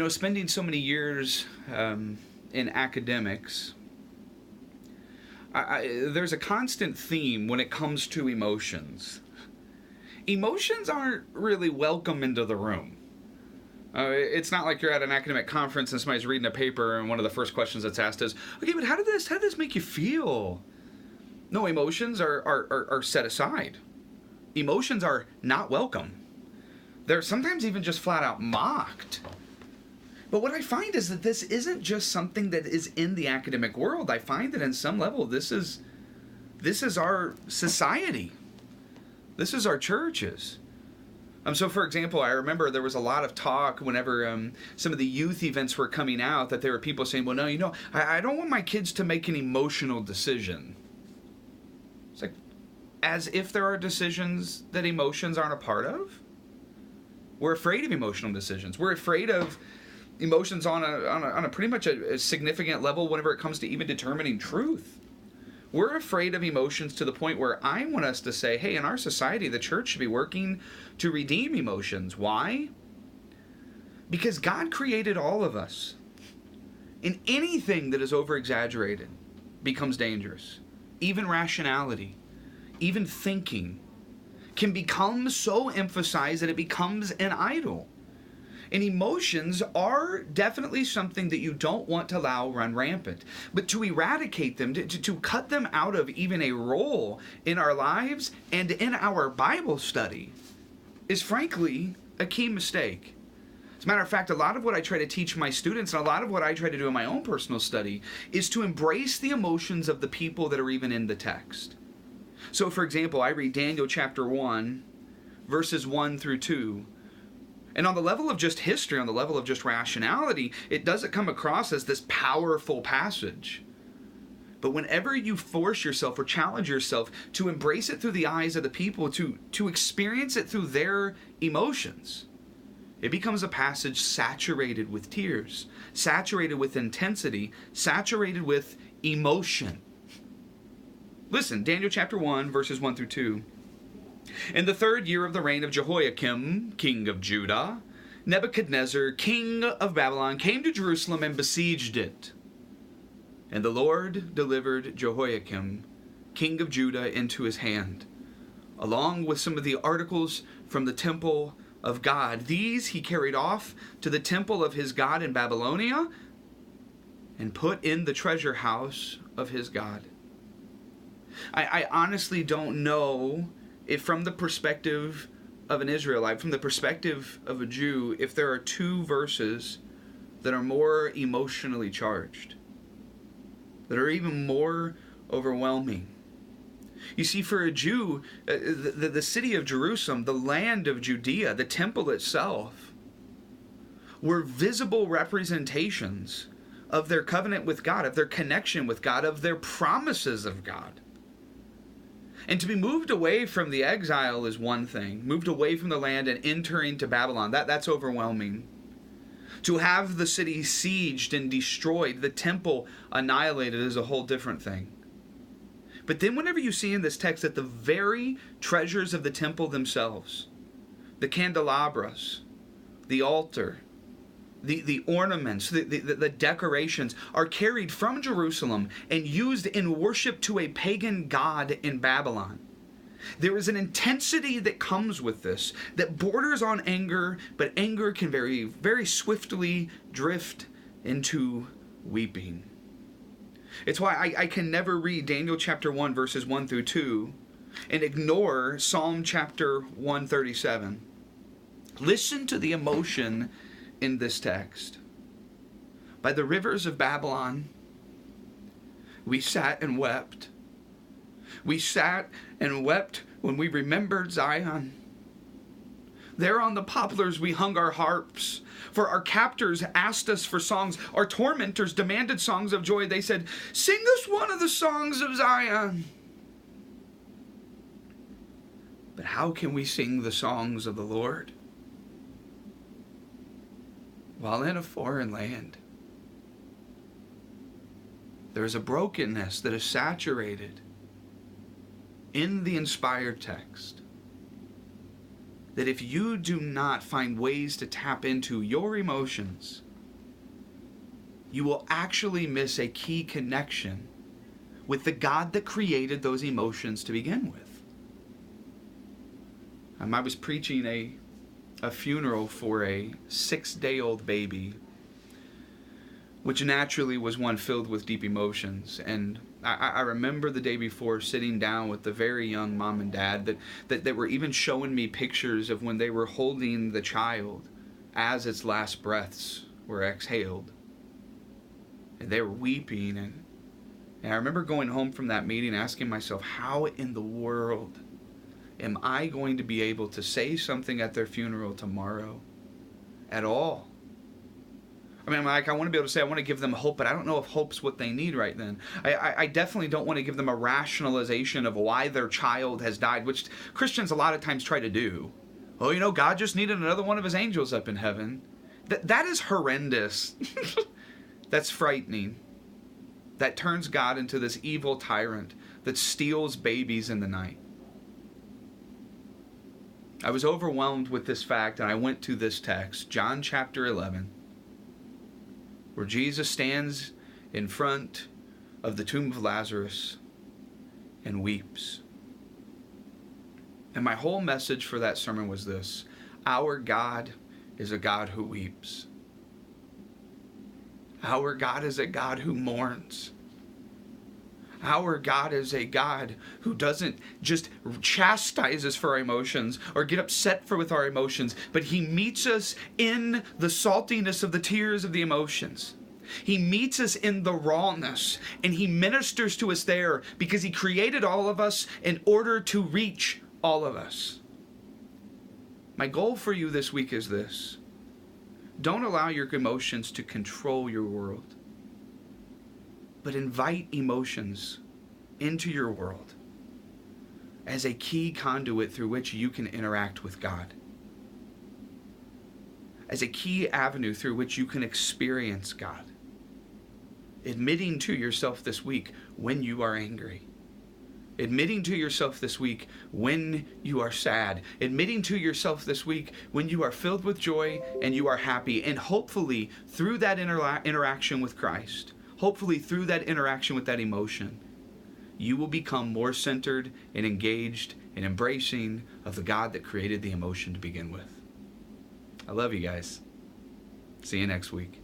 Spending so many years in academics, there's a constant theme when it comes to emotions. Emotions aren't really welcome into the room. It's not like you're at an academic conference and somebody's reading a paper and one of the first questions that's asked is, okay, but how did this make you feel? No, emotions are set aside. Emotions are not welcome. They're sometimes even just flat out mocked. But what I find is that this isn't just something that is in the academic world. I find that in some level this is our society. This is our churches. So, for example, I remember there was a lot of talk whenever some of the youth events were coming out that there were people saying, well, no, I don't want my kids to make an emotional decision. It's like, as if there are decisions that emotions aren't a part of. We're afraid of emotional decisions. We're afraid of emotions on a pretty much a significant level whenever it comes to even determining truth. We're afraid of emotions to the point where I want us to say, hey, in our society, the church should be working to redeem emotions. Why? Because God created all of us. And anything that is over-exaggerated becomes dangerous. Even rationality, even thinking, can become so emphasized that it becomes an idol. And emotions are definitely something that you don't want to allow run rampant. But to eradicate them, to cut them out of even a role in our lives and in our Bible study is frankly a key mistake. As a matter of fact, a lot of what I try to teach my students and a lot of what I try to do in my own personal study is to embrace the emotions of the people that are even in the text. So, for example, I read Daniel chapter 1, verses 1 through 2. And on the level of just history, on the level of just rationality, it doesn't come across as this powerful passage. But whenever you force yourself or challenge yourself to embrace it through the eyes of the people, to experience it through their emotions, it becomes a passage saturated with tears, saturated with intensity, saturated with emotion. Listen, Daniel chapter 1, verses 1 through 2. In the 3rd year of the reign of Jehoiakim, king of Judah, Nebuchadnezzar, king of Babylon, came to Jerusalem and besieged it. And the Lord delivered Jehoiakim, king of Judah, into his hand, along with some of the articles from the temple of God. These he carried off to the temple of his God in Babylonia and put in the treasure house of his God. I honestly don't know if from the perspective of an Israelite, from the perspective of a Jew, if there are two verses that are more emotionally charged, that are even more overwhelming. You see, for a Jew, the city of Jerusalem, the land of Judea, the temple itself, were visible representations of their covenant with God, of their connection with God, of their promises of God. And to be moved away from the exile is one thing. Moved away from the land and entering to Babylon, that's overwhelming. To have the city sieged and destroyed, the temple annihilated, is a whole different thing. But then whenever you see in this text that the very treasures of the temple themselves, the candelabras, the altar, the ornaments, the decorations are carried from Jerusalem and used in worship to a pagan god in Babylon. There is an intensity that comes with this that borders on anger, but anger can very, very swiftly drift into weeping. It's why I can never read Daniel chapter 1 verses 1 through 2 and ignore Psalm chapter 137. Listen to the emotion in this text. By the rivers of Babylon, we sat and wept. We sat and wept when we remembered Zion. There on the poplars we hung our harps, for our captors asked us for songs. Our tormentors demanded songs of joy. They said, "Sing us one of the songs of Zion." But how can we sing the songs of the Lord while in a foreign land? There is a brokenness that is saturated in the inspired text. that if you do not find ways to tap into your emotions, you will actually miss a key connection with the God that created those emotions to begin with. I was preaching a funeral for a 6-day-old baby, which naturally was one filled with deep emotions. And I remember the day before sitting down with the very young mom and dad that were even showing me pictures of when they were holding the child as its last breaths were exhaled. And they were weeping. And I remember going home from that meeting asking myself, how in the world am I going to be able to say something at their funeral tomorrow at all? I mean, I want to be able to say I want to give them hope, but I don't know if hope's what they need right then. I definitely don't want to give them a rationalization of why their child has died, which Christians a lot of times try to do. Oh, God just needed another one of his angels up in heaven. That is horrendous. That's frightening. That turns God into this evil tyrant that steals babies in the night. I was overwhelmed with this fact, and I went to this text, John chapter 11, where Jesus stands in front of the tomb of Lazarus and weeps. And my whole message for that sermon was this: our God is a God who weeps. Our God is a God who mourns. Our God is a God who doesn't just chastise us for our emotions or get upset with our emotions, but he meets us in the saltiness of the tears of the emotions. He meets us in the rawness, and he ministers to us there because he created all of us in order to reach all of us. My goal for you this week is this: don't allow your emotions to control your world, but invite emotions into your world as a key conduit through which you can interact with God, as a key avenue through which you can experience God. Admitting to yourself this week when you are angry. Admitting to yourself this week when you are sad. Admitting to yourself this week when you are filled with joy and you are happy. And hopefully through that interaction with Christ, hopefully through that interaction with that emotion, you will become more centered and engaged and embracing of the God that created the emotion to begin with. I love you guys. See you next week.